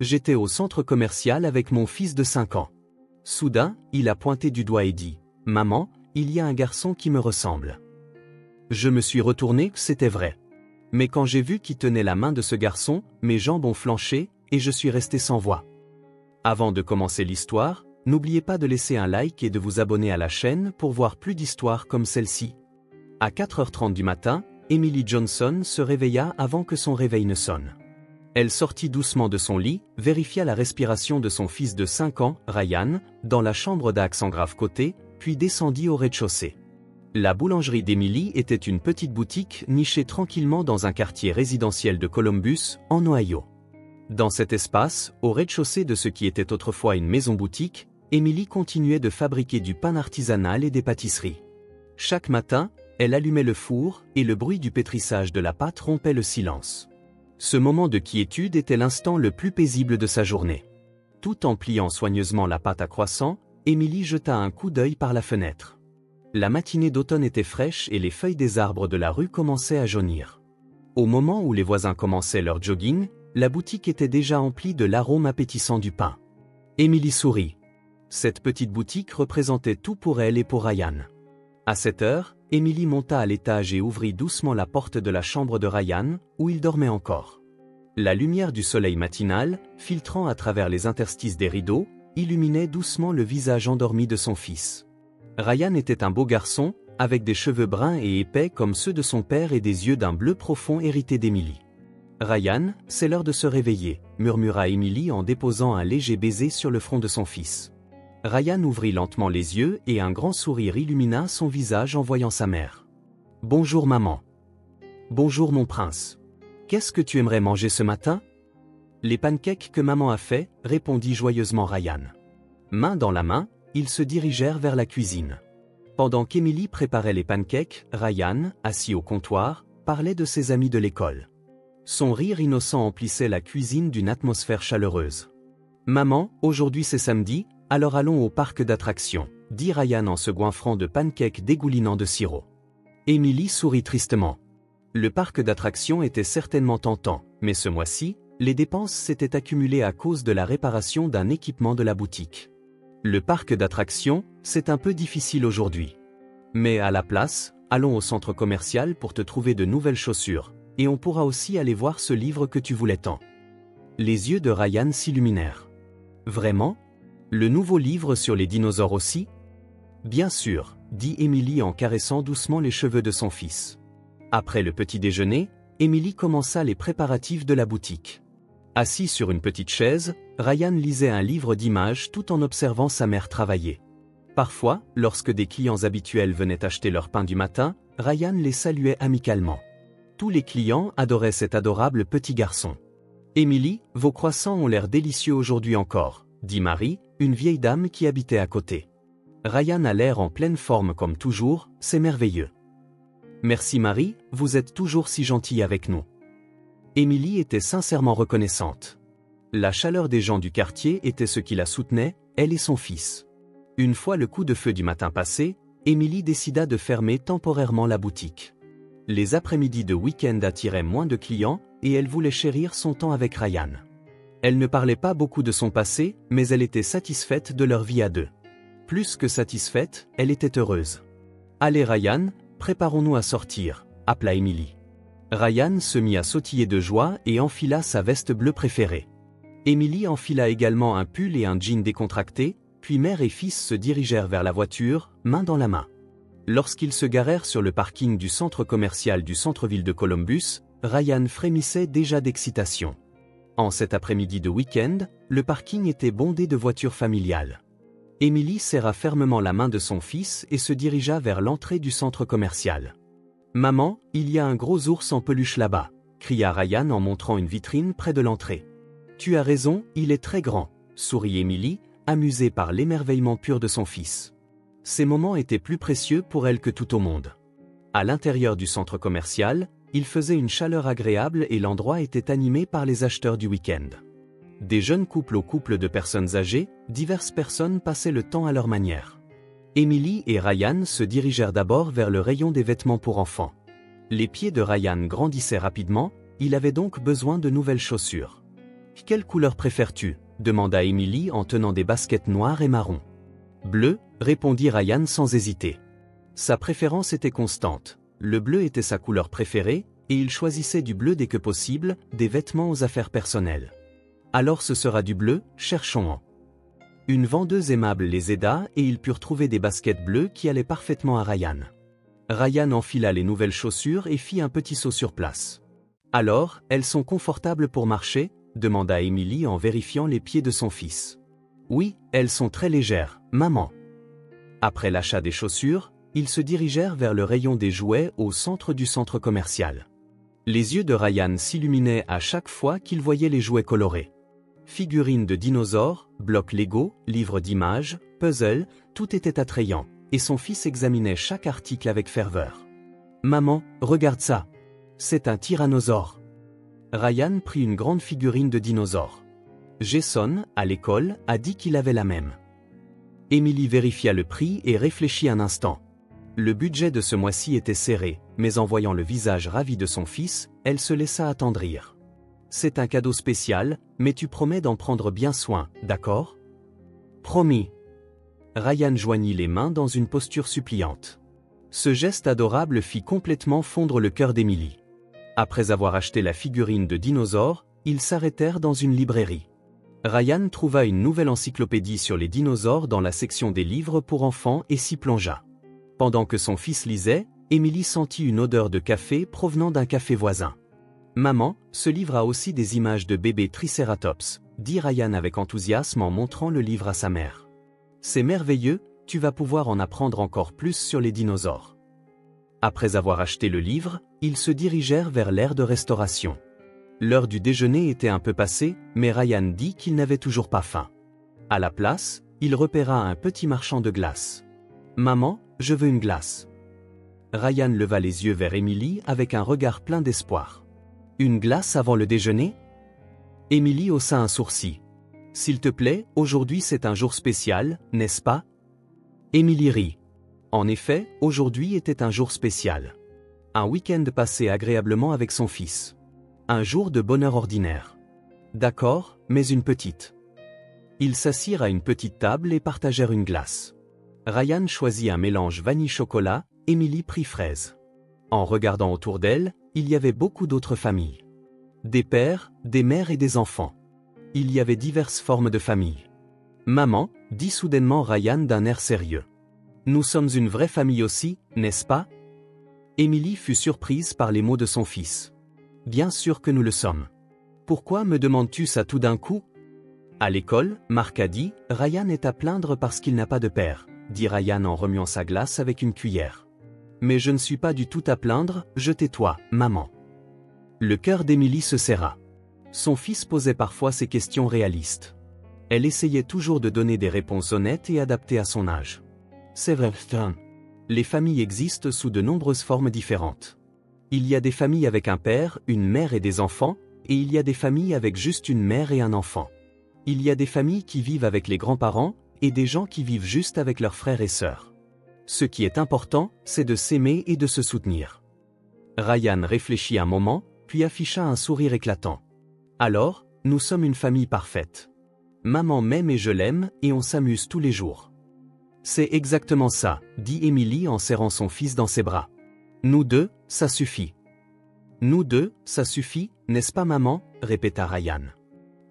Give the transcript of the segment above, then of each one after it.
J'étais au centre commercial avec mon fils de 5 ans. Soudain, il a pointé du doigt et dit « Maman, il y a un garçon qui me ressemble. » Je me suis retourné, c'était vrai. Mais quand j'ai vu qui tenait la main de ce garçon, mes jambes ont flanché, et je suis resté sans voix. Avant de commencer l'histoire, n'oubliez pas de laisser un like et de vous abonner à la chaîne pour voir plus d'histoires comme celle-ci. À 4h30 du matin, Emily Johnson se réveilla avant que son réveil ne sonne. Elle sortit doucement de son lit, vérifia la respiration de son fils de 5 ans, Ryan, dans la chambre d'accent grave côté, puis descendit au rez-de-chaussée. La boulangerie d'Emily était une petite boutique nichée tranquillement dans un quartier résidentiel de Columbus, en Ohio. Dans cet espace, au rez-de-chaussée de ce qui était autrefois une maison-boutique, Emily continuait de fabriquer du pain artisanal et des pâtisseries. Chaque matin, elle allumait le four, et le bruit du pétrissage de la pâte rompait le silence. Ce moment de quiétude était l'instant le plus paisible de sa journée. Tout en pliant soigneusement la pâte à croissant, Emily jeta un coup d'œil par la fenêtre. La matinée d'automne était fraîche et les feuilles des arbres de la rue commençaient à jaunir. Au moment où les voisins commençaient leur jogging, la boutique était déjà emplie de l'arôme appétissant du pain. Emily sourit. Cette petite boutique représentait tout pour elle et pour Ryan. À 7 heures, Emily monta à l'étage et ouvrit doucement la porte de la chambre de Ryan, où il dormait encore. La lumière du soleil matinal, filtrant à travers les interstices des rideaux, illuminait doucement le visage endormi de son fils. Ryan était un beau garçon, avec des cheveux bruns et épais comme ceux de son père et des yeux d'un bleu profond hérités d'Emily. « Ryan, c'est l'heure de se réveiller », murmura Emily en déposant un léger baiser sur le front de son fils. Ryan ouvrit lentement les yeux et un grand sourire illumina son visage en voyant sa mère. « Bonjour maman. »« Bonjour mon prince. Qu'est-ce que tu aimerais manger ce matin ?»« Les pancakes que maman a fait », répondit joyeusement Ryan. Main dans la main, ils se dirigèrent vers la cuisine. Pendant qu'Emily préparait les pancakes, Ryan, assis au comptoir, parlait de ses amis de l'école. Son rire innocent emplissait la cuisine d'une atmosphère chaleureuse. « Maman, aujourd'hui c'est samedi, alors allons au parc d'attractions », dit Ryan en se goinfrant de pancakes dégoulinant de sirop. Emily sourit tristement. Le parc d'attractions était certainement tentant, mais ce mois-ci, les dépenses s'étaient accumulées à cause de la réparation d'un équipement de la boutique. Le parc d'attractions, c'est un peu difficile aujourd'hui. Mais à la place, allons au centre commercial pour te trouver de nouvelles chaussures, et on pourra aussi aller voir ce livre que tu voulais tant. Les yeux de Ryan s'illuminèrent. Vraiment ? Le nouveau livre sur les dinosaures aussi ? Bien sûr, dit Emily en caressant doucement les cheveux de son fils. Après le petit déjeuner, Emily commença les préparatifs de la boutique. Assis sur une petite chaise, Ryan lisait un livre d'images tout en observant sa mère travailler. Parfois, lorsque des clients habituels venaient acheter leur pain du matin, Ryan les saluait amicalement. Tous les clients adoraient cet adorable petit garçon. « Emily, vos croissants ont l'air délicieux aujourd'hui encore », dit Marie, une vieille dame qui habitait à côté. Ryan a l'air en pleine forme comme toujours, c'est merveilleux. « Merci Marie, vous êtes toujours si gentille avec nous. » Emily était sincèrement reconnaissante. La chaleur des gens du quartier était ce qui la soutenait, elle et son fils. Une fois le coup de feu du matin passé, Emily décida de fermer temporairement la boutique. Les après-midi de week-end attiraient moins de clients et elle voulait chérir son temps avec Ryan. Elle ne parlait pas beaucoup de son passé, mais elle était satisfaite de leur vie à deux. Plus que satisfaite, elle était heureuse. « Allez Ryan, préparons-nous à sortir », appela Emily. Ryan se mit à sautiller de joie et enfila sa veste bleue préférée. Emily enfila également un pull et un jean décontracté, puis mère et fils se dirigèrent vers la voiture, main dans la main. Lorsqu'ils se garèrent sur le parking du centre commercial du centre-ville de Columbus, Ryan frémissait déjà d'excitation. En cet après-midi de week-end, le parking était bondé de voitures familiales. Emily serra fermement la main de son fils et se dirigea vers l'entrée du centre commercial. « Maman, il y a un gros ours en peluche là-bas », cria Ryan en montrant une vitrine près de l'entrée. « Tu as raison, il est très grand », sourit Emily, amusée par l'émerveillement pur de son fils. Ces moments étaient plus précieux pour elle que tout au monde. À l'intérieur du centre commercial, il faisait une chaleur agréable et l'endroit était animé par les acheteurs du week-end. Des jeunes couples aux couples de personnes âgées, diverses personnes passaient le temps à leur manière. Emily et Ryan se dirigèrent d'abord vers le rayon des vêtements pour enfants. Les pieds de Ryan grandissaient rapidement, il avait donc besoin de nouvelles chaussures. Quelle couleur préfères-tu? Demanda Émilie en tenant des baskets noires et marron. Bleu, répondit Ryan sans hésiter. Sa préférence était constante. Le bleu était sa couleur préférée, et il choisissait du bleu dès que possible, des vêtements aux affaires personnelles. Alors ce sera du bleu, cherchons-en. Une vendeuse aimable les aida et ils purent trouver des baskets bleues qui allaient parfaitement à Ryan. Ryan enfila les nouvelles chaussures et fit un petit saut sur place. Alors, elles sont confortables pour marcher? Demanda Émilie en vérifiant les pieds de son fils. Oui, elles sont très légères, maman. Après l'achat des chaussures, ils se dirigèrent vers le rayon des jouets au centre du centre commercial. Les yeux de Ryan s'illuminaient à chaque fois qu'il voyait les jouets colorés. Figurines de dinosaures, blocs Lego, livres d'images, puzzles, tout était attrayant, et son fils examinait chaque article avec ferveur. Maman, regarde ça. C'est un tyrannosaure. Ryan prit une grande figurine de dinosaure. Jason, à l'école, a dit qu'il avait la même. Émilie vérifia le prix et réfléchit un instant. Le budget de ce mois-ci était serré, mais en voyant le visage ravi de son fils, elle se laissa attendrir. C'est un cadeau spécial, mais tu promets d'en prendre bien soin, d'accord? Promis. Ryan joignit les mains dans une posture suppliante. Ce geste adorable fit complètement fondre le cœur d'Émilie. Après avoir acheté la figurine de dinosaure, ils s'arrêtèrent dans une librairie. Ryan trouva une nouvelle encyclopédie sur les dinosaures dans la section des livres pour enfants et s'y plongea. Pendant que son fils lisait, Émilie sentit une odeur de café provenant d'un café voisin. Maman, ce livre a aussi des images de bébés Triceratops, dit Ryan avec enthousiasme en montrant le livre à sa mère. C'est merveilleux, tu vas pouvoir en apprendre encore plus sur les dinosaures. Après avoir acheté le livre, ils se dirigèrent vers l'aire de restauration. L'heure du déjeuner était un peu passée, mais Ryan dit qu'il n'avait toujours pas faim. À la place, il repéra un petit marchand de glace. « Maman, je veux une glace. » Ryan leva les yeux vers Émilie avec un regard plein d'espoir. « Une glace avant le déjeuner ?» Émilie haussa un sourcil. « S'il te plaît, aujourd'hui c'est un jour spécial, n'est-ce pas ?» Émilie rit. En effet, aujourd'hui était un jour spécial. Un week-end passé agréablement avec son fils. Un jour de bonheur ordinaire. D'accord, mais une petite. Ils s'assirent à une petite table et partagèrent une glace. Ryan choisit un mélange vanille-chocolat, Émilie prit fraise. En regardant autour d'elle, il y avait beaucoup d'autres familles. Des pères, des mères et des enfants. Il y avait diverses formes de familles. Maman, dit soudainement Ryan d'un air sérieux. Nous sommes une vraie famille aussi, n'est-ce pas? Émilie fut surprise par les mots de son fils. Bien sûr que nous le sommes. Pourquoi me demandes-tu ça tout d'un coup? À l'école, Marc a dit, Ryan est à plaindre parce qu'il n'a pas de père, dit Ryan en remuant sa glace avec une cuillère. Mais je ne suis pas du tout à plaindre, je tais-toi, maman. Le cœur d'Émilie se serra. Son fils posait parfois ces questions réalistes. Elle essayait toujours de donner des réponses honnêtes et adaptées à son âge. C'est vrai, les familles existent sous de nombreuses formes différentes. Il y a des familles avec un père, une mère et des enfants, et il y a des familles avec juste une mère et un enfant. Il y a des familles qui vivent avec les grands-parents, et des gens qui vivent juste avec leurs frères et sœurs. Ce qui est important, c'est de s'aimer et de se soutenir. Ryan réfléchit un moment, puis afficha un sourire éclatant. Alors, nous sommes une famille parfaite. Maman m'aime et je l'aime, et on s'amuse tous les jours. C'est exactement ça, dit Émilie en serrant son fils dans ses bras. Nous deux, ça suffit. Nous deux, ça suffit, n'est-ce pas maman? Répéta Ryan.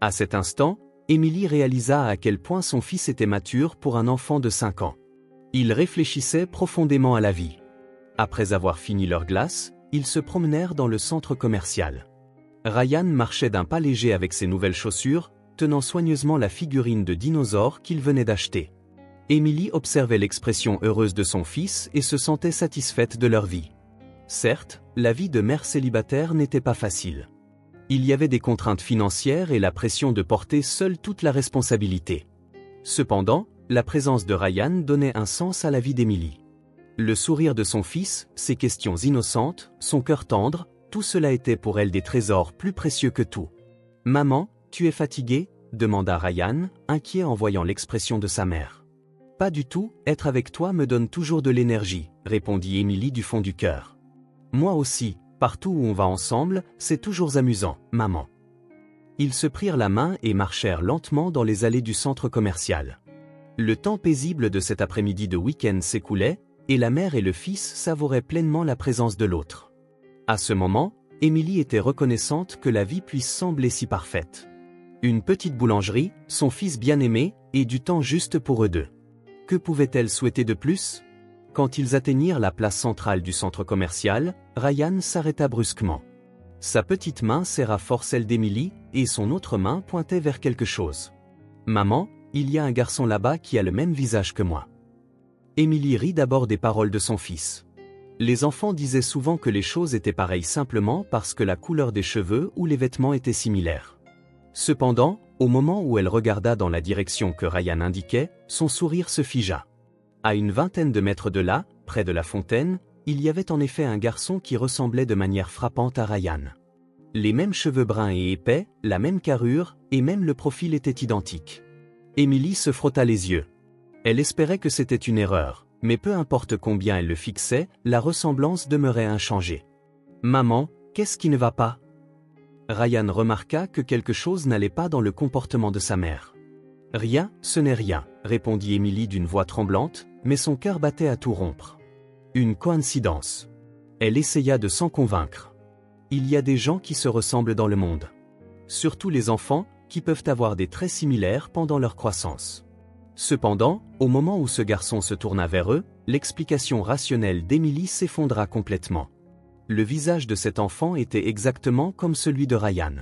À cet instant, Émilie réalisa à quel point son fils était mature pour un enfant de 5 ans. Il réfléchissait profondément à la vie. Après avoir fini leur glace, ils se promenèrent dans le centre commercial. Ryan marchait d'un pas léger avec ses nouvelles chaussures, tenant soigneusement la figurine de dinosaure qu'il venait d'acheter. Émilie observait l'expression heureuse de son fils et se sentait satisfaite de leur vie. Certes, la vie de mère célibataire n'était pas facile. Il y avait des contraintes financières et la pression de porter seule toute la responsabilité. Cependant, la présence de Ryan donnait un sens à la vie d'Émilie. Le sourire de son fils, ses questions innocentes, son cœur tendre, tout cela était pour elle des trésors plus précieux que tout. « Maman, tu es fatiguée ?» demanda Ryan, inquiet en voyant l'expression de sa mère. « Pas du tout, être avec toi me donne toujours de l'énergie, » répondit Émilie du fond du cœur. « Moi aussi, partout où on va ensemble, c'est toujours amusant, maman. » Ils se prirent la main et marchèrent lentement dans les allées du centre commercial. Le temps paisible de cet après-midi de week-end s'écoulait, et la mère et le fils savouraient pleinement la présence de l'autre. À ce moment, Émilie était reconnaissante que la vie puisse sembler si parfaite. Une petite boulangerie, son fils bien-aimé, et du temps juste pour eux deux. Que pouvait-elle souhaiter de plus? Quand ils atteignirent la place centrale du centre commercial, Ryan s'arrêta brusquement. Sa petite main serra fort celle d'Émilie, et son autre main pointait vers quelque chose. « Maman, il y a un garçon là-bas qui a le même visage que moi. » Émilie rit d'abord des paroles de son fils. Les enfants disaient souvent que les choses étaient pareilles simplement parce que la couleur des cheveux ou les vêtements étaient similaires. Cependant, au moment où elle regarda dans la direction que Ryan indiquait, son sourire se figea. À une vingtaine de mètres de là, près de la fontaine, il y avait en effet un garçon qui ressemblait de manière frappante à Ryan. Les mêmes cheveux bruns et épais, la même carrure, et même le profil était identique. Émilie se frotta les yeux. Elle espérait que c'était une erreur, mais peu importe combien elle le fixait, la ressemblance demeurait inchangée. « Maman, qu'est-ce qui ne va pas ?» Ryan remarqua que quelque chose n'allait pas dans le comportement de sa mère. « Rien, ce n'est rien, » répondit Émilie d'une voix tremblante, mais son cœur battait à tout rompre. Une coïncidence. Elle essaya de s'en convaincre. Il y a des gens qui se ressemblent dans le monde. Surtout les enfants, qui peuvent avoir des traits similaires pendant leur croissance. Cependant, au moment où ce garçon se tourna vers eux, l'explication rationnelle d'Émilie s'effondra complètement. Le visage de cet enfant était exactement comme celui de Ryan.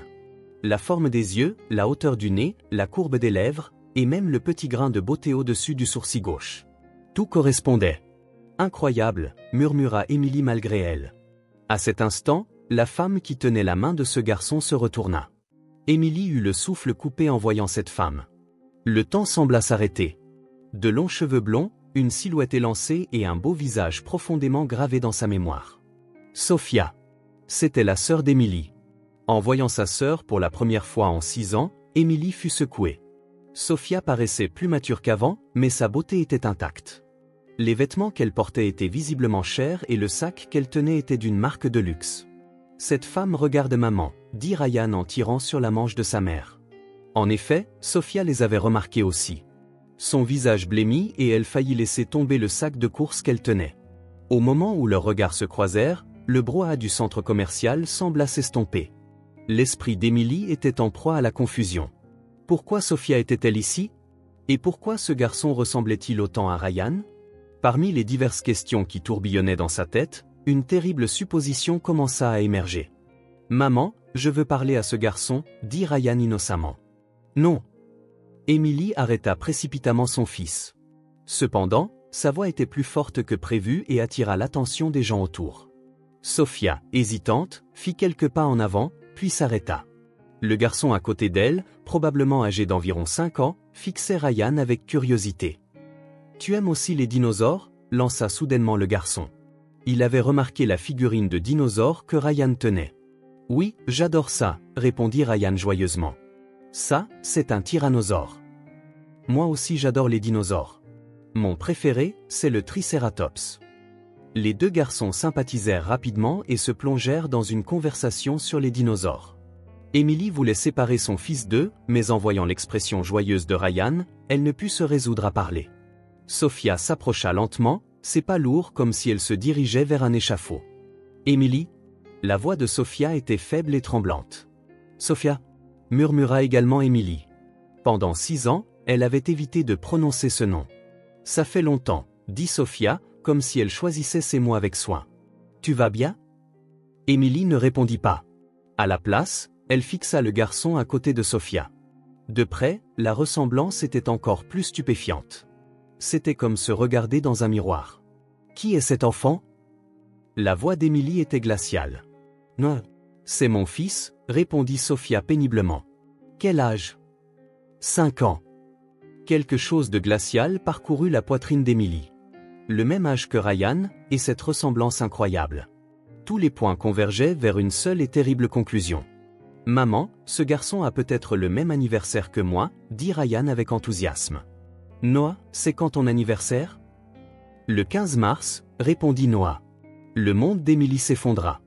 La forme des yeux, la hauteur du nez, la courbe des lèvres, et même le petit grain de beauté au-dessus du sourcil gauche. Tout correspondait. Incroyable, murmura Émilie malgré elle. À cet instant, la femme qui tenait la main de ce garçon se retourna. Émilie eut le souffle coupé en voyant cette femme. Le temps sembla s'arrêter. De longs cheveux blonds, une silhouette élancée et un beau visage profondément gravé dans sa mémoire. Sophia. C'était la sœur d'Émilie. En voyant sa sœur pour la première fois en 6 ans, Émilie fut secouée. Sophia paraissait plus mature qu'avant, mais sa beauté était intacte. Les vêtements qu'elle portait étaient visiblement chers et le sac qu'elle tenait était d'une marque de luxe. « Cette femme regarde maman », dit Ryan en tirant sur la manche de sa mère. En effet, Sophia les avait remarqués aussi. Son visage blêmit et elle faillit laisser tomber le sac de course qu'elle tenait. Au moment où leurs regards se croisèrent, le brouhaha du centre commercial sembla s'estomper. L'esprit d'Émilie était en proie à la confusion. Pourquoi Sophia était-elle ici? Et pourquoi ce garçon ressemblait-il autant à Ryan? Parmi les diverses questions qui tourbillonnaient dans sa tête, une terrible supposition commença à émerger. « Maman, je veux parler à ce garçon », dit Ryan innocemment. « Non. » Émilie arrêta précipitamment son fils. Cependant, sa voix était plus forte que prévu et attira l'attention des gens autour. Sophia, hésitante, fit quelques pas en avant, puis s'arrêta. Le garçon à côté d'elle, probablement âgé d'environ 5 ans, fixait Ryan avec curiosité. « Tu aimes aussi les dinosaures ?» lança soudainement le garçon. Il avait remarqué la figurine de dinosaure que Ryan tenait. « Oui, j'adore ça », répondit Ryan joyeusement. « Ça, c'est un tyrannosaure. »« Moi aussi j'adore les dinosaures. Mon préféré, c'est le Triceratops. » Les deux garçons sympathisèrent rapidement et se plongèrent dans une conversation sur les dinosaures. Émilie voulait séparer son fils d'eux, mais en voyant l'expression joyeuse de Ryan, elle ne put se résoudre à parler. Sophia s'approcha lentement, ses pas lourds comme si elle se dirigeait vers un échafaud. « Émilie ?» La voix de Sophia était faible et tremblante. « Sophia ?» murmura également Émilie. Pendant 6 ans, elle avait évité de prononcer ce nom. « Ça fait longtemps », dit Sophia, comme si elle choisissait ses mots avec soin. « Tu vas bien ?» Émilie ne répondit pas. À la place, elle fixa le garçon à côté de Sophia. De près, la ressemblance était encore plus stupéfiante. C'était comme se regarder dans un miroir. « Qui est cet enfant ?» La voix d'Émilie était glaciale. « Non, c'est mon fils », répondit Sophia péniblement. « Quel âge ?» 5 ans. Quelque chose de glacial parcourut la poitrine d'Émilie. Le même âge que Ryan, et cette ressemblance incroyable. Tous les points convergeaient vers une seule et terrible conclusion. « Maman, ce garçon a peut-être le même anniversaire que moi », dit Ryan avec enthousiasme. « Noah, c'est quand ton anniversaire ?» Le 15 mars, répondit Noah. Le monde d'Émilie s'effondra.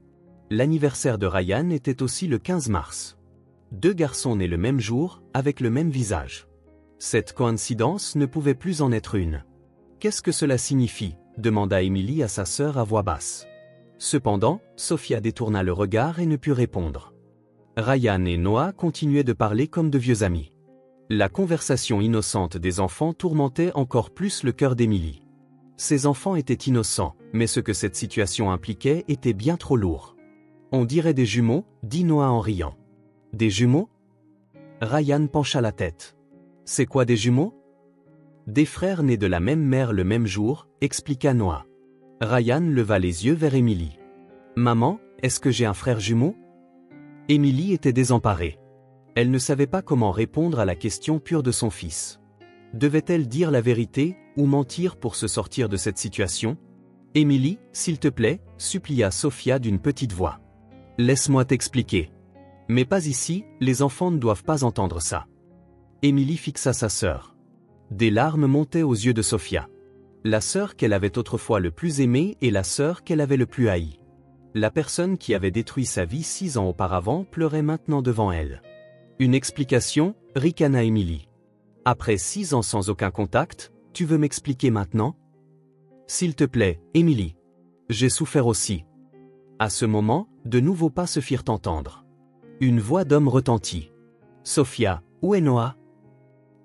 L'anniversaire de Ryan était aussi le 15 mars. 2 garçons nés le même jour, avec le même visage. Cette coïncidence ne pouvait plus en être une. Qu'est-ce que cela signifie? Demanda Emily à sa sœur à voix basse. Cependant, Sophia détourna le regard et ne put répondre. Ryan et Noah continuaient de parler comme de vieux amis. La conversation innocente des enfants tourmentait encore plus le cœur d'Emily. Ces enfants étaient innocents, mais ce que cette situation impliquait était bien trop lourd. On dirait des jumeaux, dit Noah en riant. Des jumeaux? Ryan pencha la tête. C'est quoi des jumeaux? Des frères nés de la même mère le même jour, expliqua Noah. Ryan leva les yeux vers Emily. Maman, est-ce que j'ai un frère jumeau? Emily était désemparée. Elle ne savait pas comment répondre à la question pure de son fils. Devait-elle dire la vérité, ou mentir pour se sortir de cette situation? Emily, s'il te plaît, supplia Sophia d'une petite voix. Laisse-moi t'expliquer. Mais pas ici, les enfants ne doivent pas entendre ça. Emily fixa sa sœur. Des larmes montaient aux yeux de Sophia. La sœur qu'elle avait autrefois le plus aimée et la sœur qu'elle avait le plus haïe. La personne qui avait détruit sa vie 6 ans auparavant pleurait maintenant devant elle. Une explication, ricana Emily. Après 6 ans sans aucun contact, tu veux m'expliquer maintenant? S'il te plaît, Emily. J'ai souffert aussi. À ce moment, de nouveaux pas se firent entendre. Une voix d'homme retentit. Sophia, où est Noah?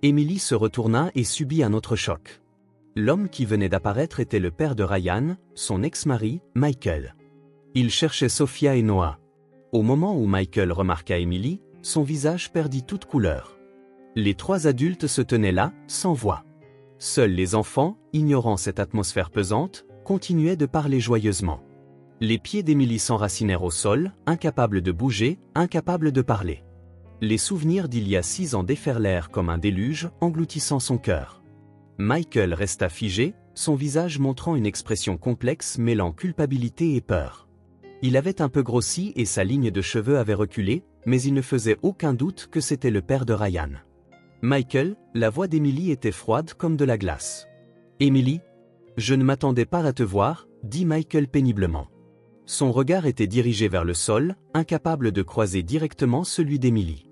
Emily se retourna et subit un autre choc. L'homme qui venait d'apparaître était le père de Ryan, son ex-mari, Michael. Il cherchait Sophia et Noah. Au moment où Michael remarqua Emily, son visage perdit toute couleur. Les 3 adultes se tenaient là, sans voix. Seuls les enfants, ignorant cette atmosphère pesante, continuaient de parler joyeusement. Les pieds d'Emily s'enracinèrent au sol, incapables de bouger, incapables de parler. Les souvenirs d'il y a 6 ans déferlèrent comme un déluge, engloutissant son cœur. Michael resta figé, son visage montrant une expression complexe mêlant culpabilité et peur. Il avait un peu grossi et sa ligne de cheveux avait reculé, mais il ne faisait aucun doute que c'était le père de Ryan. Michael, la voix d'Emily était froide comme de la glace. Emily, je ne m'attendais pas à te voir, dit Michael péniblement. Son regard était dirigé vers le sol, incapable de croiser directement celui d'Emily.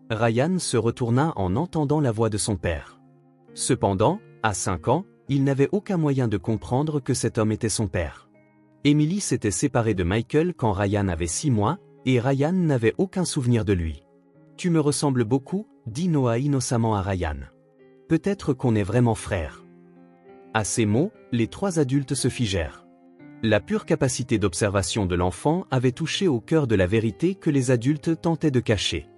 Ryan se retourna en entendant la voix de son père. Cependant, à 5 ans, il n'avait aucun moyen de comprendre que cet homme était son père. Emily s'était séparée de Michael quand Ryan avait 6 mois, et Ryan n'avait aucun souvenir de lui. Tu me ressembles beaucoup, dit Noah innocemment à Ryan. Peut-être qu'on est vraiment frères. À ces mots, les 3 adultes se figèrent. La pure capacité d'observation de l'enfant avait touché au cœur de la vérité que les adultes tentaient de cacher.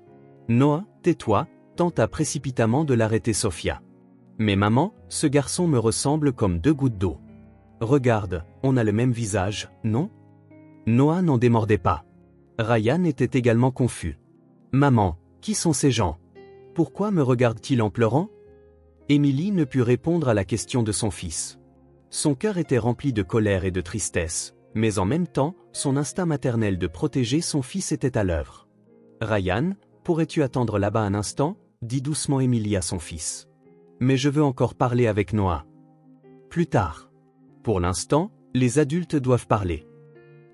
Noah, tais-toi, tenta précipitamment de l'arrêter Sophia. Mais maman, ce garçon me ressemble comme 2 gouttes d'eau. Regarde, on a le même visage, non? Noah n'en démordait pas. Ryan était également confus. Maman, qui sont ces gens? Pourquoi me regarde-t-il en pleurant? Emily ne put répondre à la question de son fils. Son cœur était rempli de colère et de tristesse, mais en même temps, son instinct maternel de protéger son fils était à l'œuvre. Ryan, pourrais-tu attendre là-bas un instant? Dit doucement Emily à son fils. Mais je veux encore parler avec Noah. Plus tard. Pour l'instant, les adultes doivent parler.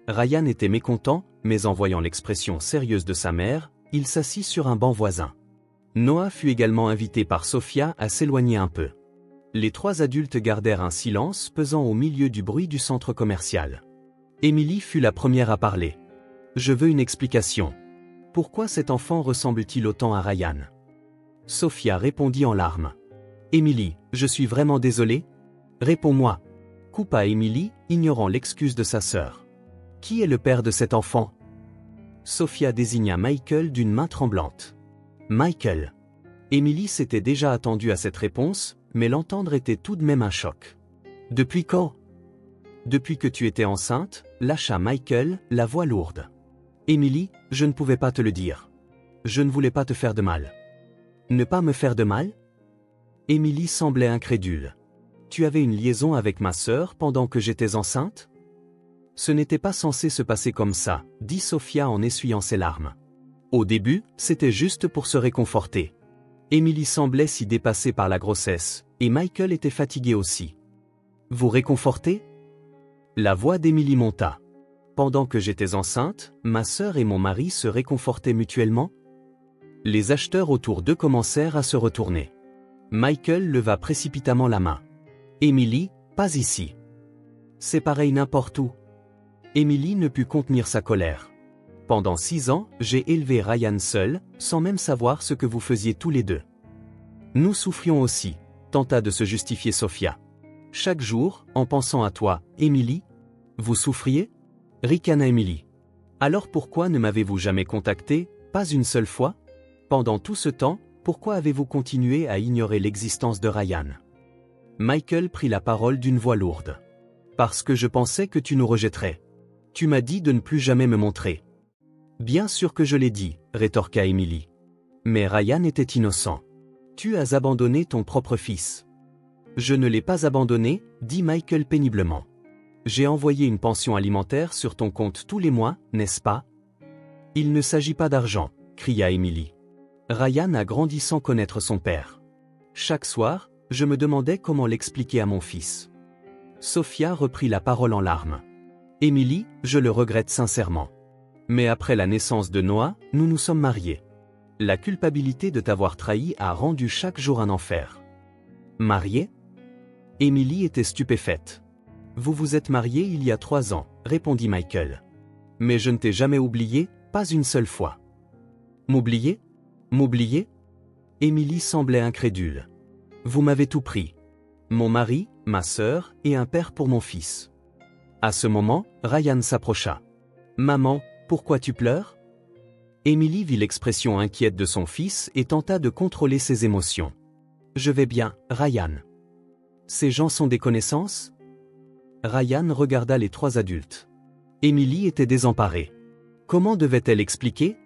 Ryan était mécontent, mais en voyant l'expression sérieuse de sa mère, il s'assit sur un banc voisin. Noah fut également invité par Sophia à s'éloigner un peu. Les 3 adultes gardèrent un silence pesant au milieu du bruit du centre commercial. Emily fut la première à parler. Je veux une explication. Pourquoi cet enfant ressemble-t-il autant à Ryan? Sophia répondit en larmes. Emily, je suis vraiment désolée? Réponds-moi. Coupa Emily, ignorant l'excuse de sa sœur. Qui est le père de cet enfant? Sophia désigna Michael d'une main tremblante. Michael. Emily s'était déjà attendue à cette réponse, mais l'entendre était tout de même un choc. Depuis quand? Depuis que tu étais enceinte, lâcha Michael, la voix lourde. Emily, je ne pouvais pas te le dire. Je ne voulais pas te faire de mal. Ne pas me faire de mal? Emily semblait incrédule. Tu avais une liaison avec ma sœur pendant que j'étais enceinte? Ce n'était pas censé se passer comme ça, dit Sophia en essuyant ses larmes. Au début, c'était juste pour se réconforter. Emily semblait si dépassée par la grossesse, et Michael était fatigué aussi. Vous réconfortez? La voix d'Emily monta. Pendant que j'étais enceinte, ma sœur et mon mari se réconfortaient mutuellement? Les acheteurs autour d'eux commencèrent à se retourner. Michael leva précipitamment la main. Emily, pas ici. C'est pareil n'importe où. Emily ne put contenir sa colère. Pendant 6 ans, j'ai élevé Ryan seul, sans même savoir ce que vous faisiez tous les deux. Nous souffrions aussi, tenta de se justifier Sophia. Chaque jour, en pensant à toi, Emily. Vous souffriez? Ricana Emily. Alors pourquoi ne m'avez-vous jamais contacté, pas une seule fois? Pendant tout ce temps, pourquoi avez-vous continué à ignorer l'existence de Ryan? Michael prit la parole d'une voix lourde. Parce que je pensais que tu nous rejetterais. Tu m'as dit de ne plus jamais me montrer. Bien sûr que je l'ai dit, rétorqua Emily. Mais Ryan était innocent. Tu as abandonné ton propre fils. Je ne l'ai pas abandonné, dit Michael péniblement. J'ai envoyé une pension alimentaire sur ton compte tous les mois, n'est-ce pas? Il ne s'agit pas d'argent, cria Emily. Ryan a grandi sans connaître son père. Chaque soir, je me demandais comment l'expliquer à mon fils. Sophia reprit la parole en larmes. Emily, je le regrette sincèrement. Mais après la naissance de Noah, nous nous sommes mariés. La culpabilité de t'avoir trahi a rendu chaque jour un enfer. Mariés? Emily était stupéfaite. Vous vous êtes mariés il y a 3 ans, répondit Michael. Mais je ne t'ai jamais oublié, pas une seule fois. M'oublier? M'oublier? Emily semblait incrédule. Vous m'avez tout pris. Mon mari, ma sœur, et un père pour mon fils. À ce moment, Ryan s'approcha. Maman, pourquoi tu pleures? Emily vit l'expression inquiète de son fils et tenta de contrôler ses émotions. Je vais bien, Ryan. Ces gens sont des connaissances? Ryan regarda les 3 adultes. Emily était désemparée. Comment devait-elle expliquer?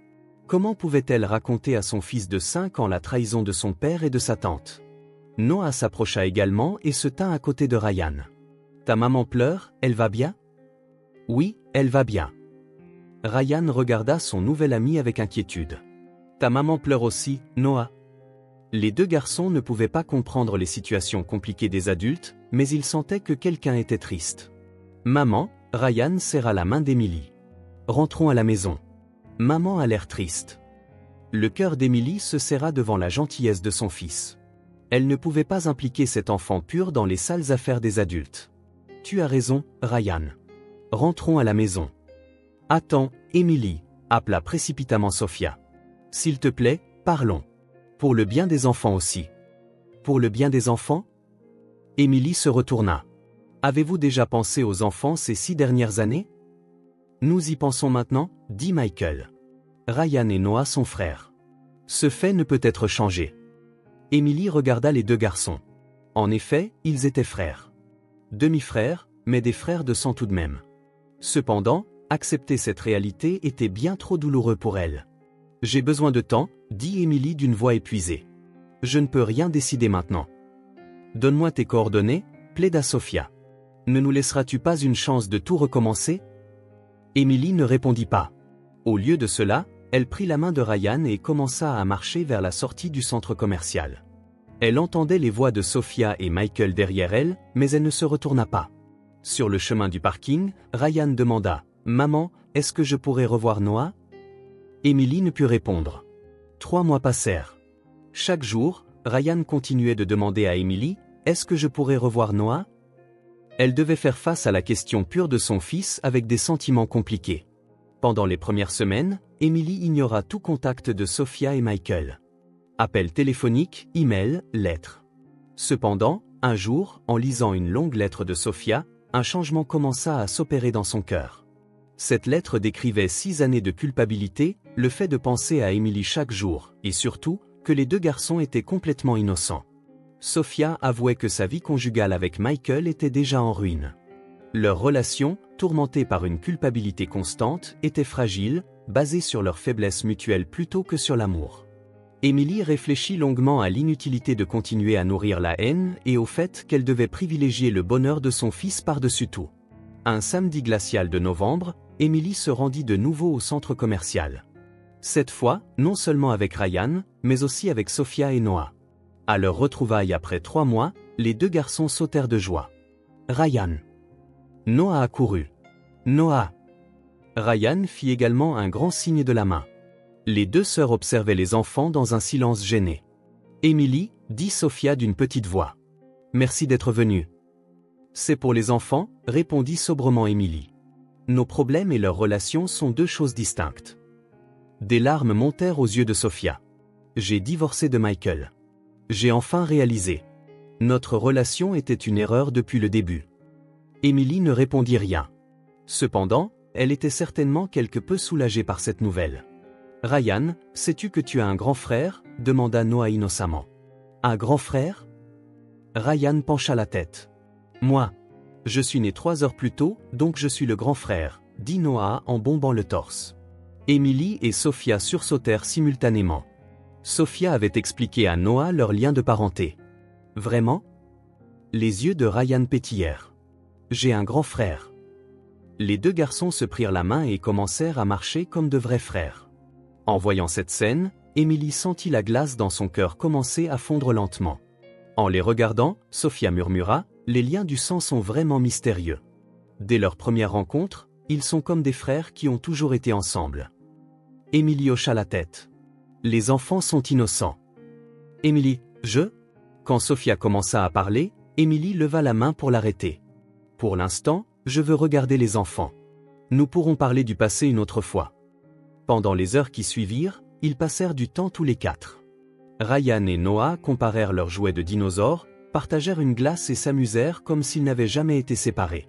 Comment pouvait-elle raconter à son fils de 5 ans la trahison de son père et de sa tante? Noah s'approcha également et se tint à côté de Ryan. Ta maman pleure, elle va bien? Oui, elle va bien. Ryan regarda son nouvel ami avec inquiétude. Ta maman pleure aussi, Noah? Les 2 garçons ne pouvaient pas comprendre les situations compliquées des adultes, mais ils sentaient que quelqu'un était triste. Maman, Ryan serra la main d'Emily. Rentrons à la maison. Maman a l'air triste. Le cœur d'Emily se serra devant la gentillesse de son fils. Elle ne pouvait pas impliquer cet enfant pur dans les sales affaires des adultes. Tu as raison, Ryan. Rentrons à la maison. Attends, Emily, appela précipitamment Sophia. S'il te plaît, parlons. Pour le bien des enfants aussi. Pour le bien des enfants? Emily se retourna. Avez-vous déjà pensé aux enfants ces 6 dernières années? Nous y pensons maintenant, dit Michael. Ryan et Noah sont frères. Ce fait ne peut être changé. Emily regarda les 2 garçons. En effet, ils étaient frères. Demi-frères, mais des frères de sang tout de même. Cependant, accepter cette réalité était bien trop douloureux pour elle. J'ai besoin de temps, dit Emily d'une voix épuisée. Je ne peux rien décider maintenant. Donne-moi tes coordonnées, plaida Sophia. Ne nous laisseras-tu pas une chance de tout recommencer? Emily ne répondit pas. Au lieu de cela, elle prit la main de Ryan et commença à marcher vers la sortie du centre commercial. Elle entendait les voix de Sophia et Michael derrière elle, mais elle ne se retourna pas. Sur le chemin du parking, Ryan demanda « Maman, est-ce que je pourrais revoir Noah ?» Emily ne put répondre. 3 mois passèrent. Chaque jour, Ryan continuait de demander à Emily « Est-ce que je pourrais revoir Noah ?» Elle devait faire face à la question pure de son fils avec des sentiments compliqués. Pendant les premières semaines, Emily ignora tout contact de Sophia et Michael. Appels téléphoniques, emails, lettres. Cependant, un jour, en lisant une longue lettre de Sophia, un changement commença à s'opérer dans son cœur. Cette lettre décrivait 6 années de culpabilité, le fait de penser à Emily chaque jour, et surtout, que les 2 garçons étaient complètement innocents. Sophia avouait que sa vie conjugale avec Michael était déjà en ruine. Leur relation, tourmentée par une culpabilité constante, était fragile, basée sur leur faiblesse mutuelle plutôt que sur l'amour. Emily réfléchit longuement à l'inutilité de continuer à nourrir la haine et au fait qu'elle devait privilégier le bonheur de son fils par-dessus tout. Un samedi glacial de novembre, Emily se rendit de nouveau au centre commercial. Cette fois, non seulement avec Ryan, mais aussi avec Sophia et Noah. À leur retrouvaille après 3 mois, les 2 garçons sautèrent de joie. Ryan. Noah accourut. Noah. Ryan fit également un grand signe de la main. Les deux sœurs observaient les enfants dans un silence gêné. « Émilie, dit Sophia d'une petite voix. Merci d'être venue. »« C'est pour les enfants, répondit sobrement Émilie. Nos problèmes et leurs relations sont deux choses distinctes. » Des larmes montèrent aux yeux de Sophia. « J'ai divorcé de Michael. J'ai enfin réalisé. Notre relation était une erreur depuis le début. » Émilie ne répondit rien. Cependant, elle était certainement quelque peu soulagée par cette nouvelle. « Ryan, sais-tu que tu as un grand frère ?» demanda Noah innocemment. « Un grand frère ?» Ryan pencha la tête. « Moi. Je suis né 3 heures plus tôt, donc je suis le grand frère, dit Noah en bombant le torse. » Émilie et Sophia sursautèrent simultanément. Sophia avait expliqué à Noah leur lien de parenté. « Vraiment ?» Les yeux de Ryan pétillèrent. « J'ai un grand frère. » Les deux garçons se prirent la main et commencèrent à marcher comme de vrais frères. En voyant cette scène, Émilie sentit la glace dans son cœur commencer à fondre lentement. En les regardant, Sophia murmura, « Les liens du sang sont vraiment mystérieux. Dès leur première rencontre, ils sont comme des frères qui ont toujours été ensemble. » Émilie hocha la tête. « Les enfants sont innocents. » « Émilie, je ?» Quand Sophia commença à parler, Émilie leva la main pour l'arrêter. « Pour l'instant, je veux regarder les enfants. Nous pourrons parler du passé une autre fois. » Pendant les heures qui suivirent, ils passèrent du temps tous les quatre. Ryan et Noah comparèrent leurs jouets de dinosaures, partagèrent une glace et s'amusèrent comme s'ils n'avaient jamais été séparés.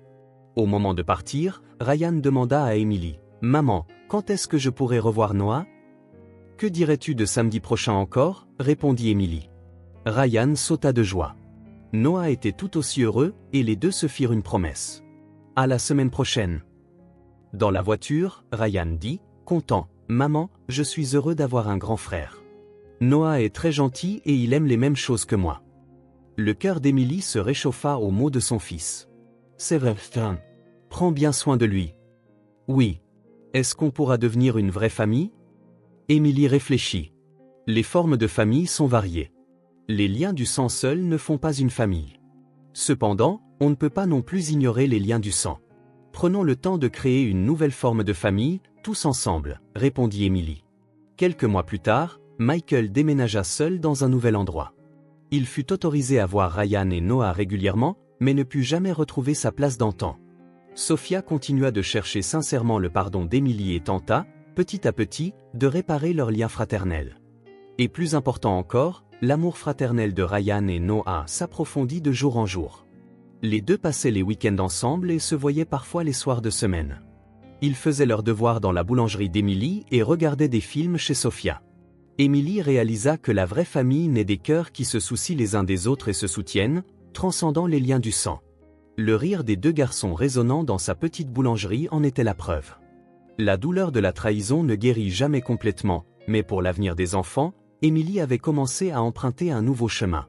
Au moment de partir, Ryan demanda à Émilie, « Maman, quand est-ce que je pourrai revoir Noah ?»« Que dirais-tu de samedi prochain encore ?» répondit Émilie. Ryan sauta de joie. Noah était tout aussi heureux et les deux se firent une promesse. « À la semaine prochaine. » Dans la voiture, Ryan dit, content, « Maman, je suis heureux d'avoir un grand frère. Noah est très gentil et il aime les mêmes choses que moi. » Le cœur d'Émilie se réchauffa aux mots de son fils. « C'est vrai, prends bien soin de lui. »« Oui. Est-ce qu'on pourra devenir une vraie famille ?» Émilie réfléchit. Les formes de famille sont variées. Les liens du sang seuls ne font pas une famille. Cependant, on ne peut pas non plus ignorer les liens du sang. Prenons le temps de créer une nouvelle forme de famille, tous ensemble, répondit Émilie. Quelques mois plus tard, Michael déménagea seul dans un nouvel endroit. Il fut autorisé à voir Ryan et Noah régulièrement, mais ne put jamais retrouver sa place d'antan. Sophia continua de chercher sincèrement le pardon d'Émilie et tenta, petit à petit, de réparer leur lien fraternel. Et plus important encore, l'amour fraternel de Ryan et Noah s'approfondit de jour en jour. Les deux passaient les week-ends ensemble et se voyaient parfois les soirs de semaine. Ils faisaient leurs devoirs dans la boulangerie d'Émilie et regardaient des films chez Sophia. Émilie réalisa que la vraie famille naît des cœurs qui se soucient les uns des autres et se soutiennent, transcendant les liens du sang. Le rire des deux garçons résonnant dans sa petite boulangerie en était la preuve. La douleur de la trahison ne guérit jamais complètement, mais pour l'avenir des enfants, Émilie avait commencé à emprunter un nouveau chemin.